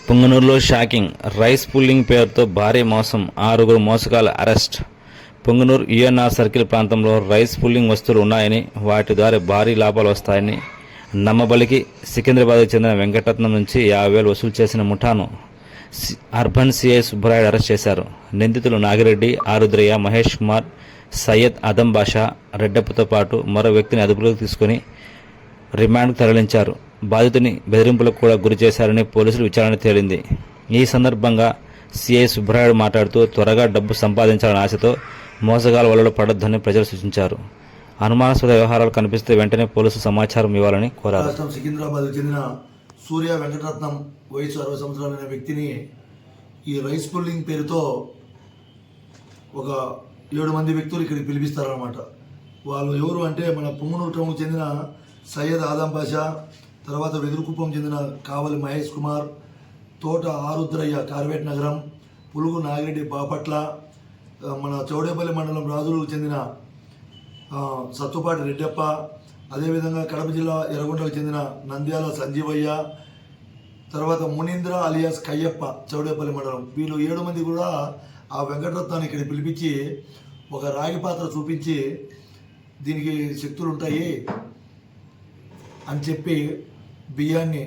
పుంగనూరులో shocking rice pulling పేరుతో భారీ మోసం, 6 మోసగాళ్ల అరెస్ట్. పుంగనూరు యుఎన్ఆర్ సర్కిల్ ప్రాంతంలో రైస్ పుల్లింగ్ వస్తువులు ఉన్నాయని, వాటి ద్వారా భారీ లాభాలు వస్తాయని నమ్మబలికి సికింద్రాబాద్కు చెందిన వెంకటరత్నం నుంచి 50,000 వసూలు చేసిన ముఠాను అర్బన్ సిఐ సుబ్బరాయుడు అరెస్ట్ చేశారు. నిందితులు నాగిరెడ్డి, ఆరుద్రయ్య, మహేష్ కుమార్, సయ్యద్ అదం బాషా, రెడ్డప్పతో పాటు మరో వ్యక్తిని అదుపులోకి తీసుకుని రిమాండ్కు తరలించారు. బాధితుని బెదిరింపులకు కూడా గురి చేశారని పోలీసులు విచారణ తేలింది. ఈ సందర్భంగా సిఐ సుబ్బరాయుడు మాట్లాడుతూ త్వరగా డబ్బు సంపాదించాలనే ఆశతో మోసగాల వలలో పడొద్దని ప్రజలు సూచించారు. అనుమానాస్పద వ్యవహారాలు కనిపిస్తే వెంటనే పోలీసులు సమాచారం ఇవ్వాలని కోరారు. సికింద్రాబాద్కు చెందిన సూర్య వెంకటరత్నం వయసు 60 సంవత్సరాలైన వ్యక్తిని ఈ రైస్ పుల్లింగ్ పేరుతో ఒక 7 మంది వ్యక్తులు ఇక్కడికి పిలిపిస్తారనమాట. వాళ్ళు ఎవరు అంటే మన పుంగనూరు టౌన్కు చెందిన సయ్యద్ ఆదం బాషా, తర్వాత వెదురుకుప్పం చెందిన కావలి మహేష్ కుమార్, తోట ఆరుద్రయ్య కార్వేట్ నగరం, పులుగు నాగిరెడ్డి బాపట్ల, మన చౌడేపల్లి మండలం రాజులకు చెందిన సత్తుపాటి రెడ్డప్ప, అదేవిధంగా కడప జిల్లా ఎర్రగొండకు చెందిన నంద్యాల సంజీవయ్య, తర్వాత మునీంద్ర అలియాస్ కయ్యప్ప చౌడేపల్లి మండలం. వీళ్ళు 7 మంది కూడా ఆ వెంకటరత్నాన్ని ఇక్కడ పిలిపించి ఒక రాగి పాత్ర చూపించి దీనికి శక్తులు ఉంటాయి అని చెప్పి బియ్యాన్ని,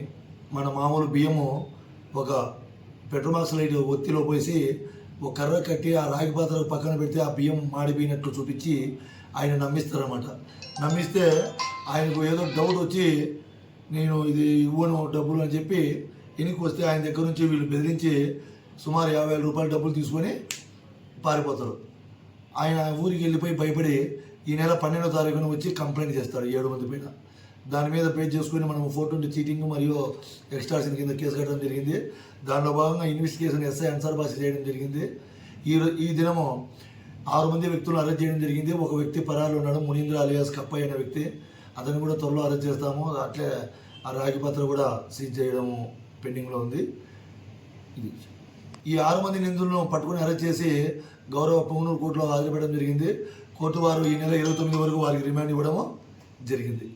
మన మామూలు బియ్యము ఒక పెట్రోమాక్స్ లైట్ ఒత్తిలో పోసి ఒక కర్ర కట్టి ఆ రాగి పాత్ర పక్కన పెడితే ఆ బియ్యం మాడిపోయినట్లు చూపించి ఆయన నమ్మిస్తారన్నమాట. నమ్మిస్తే ఆయనకు ఏదో డౌట్ వచ్చి నేను ఇది ఇవ్వను డబ్బులు అని చెప్పి వెనక్కి వస్తే ఆయన దగ్గర నుంచి వీళ్ళు బెదిరించి సుమారు 50,000 రూపాయల డబ్బులు తీసుకొని పారిపోతారు. ఆయన ఊరికి వెళ్ళిపోయి భయపడి ఈ నెల 12వ తారీఖున వచ్చి కంప్లైంట్ చేస్తాడు 7 మంది పైన. దాని మీద పేజ్ చేసుకుని మనం 420 చీటింగ్ మరియు ఎక్స్టార్షన్ కింద కేసు కట్టడం జరిగింది. దానిలో భాగంగా ఇన్వెస్టిగేషన్ ఎస్ఐ అన్సార్ బాషా చేయడం జరిగింది. ఈ దినము 6 మంది వ్యక్తులను అరెస్ట్ చేయడం జరిగింది. ఒక వ్యక్తి పరాలు ఉన్నాడు, మునీంద్ర అలియాస్ కప్పయ్య అనే వ్యక్తి. అతను కూడా త్వరలో అరెస్ట్ చేస్తాము. అట్లే ఆ రాగి పత్ర కూడా సీజ్ చేయడము పెండింగ్లో ఉంది. ఈ 6 మంది నిందితులను పట్టుకుని అరెస్ట్ చేసి గౌరవ పుంగనూరు కోర్టులో హాజరుపడడం జరిగింది. కోర్టు వారు ఈ నెల 29 వరకు వారికి రిమాండ్ ఇవ్వడము జరిగింది.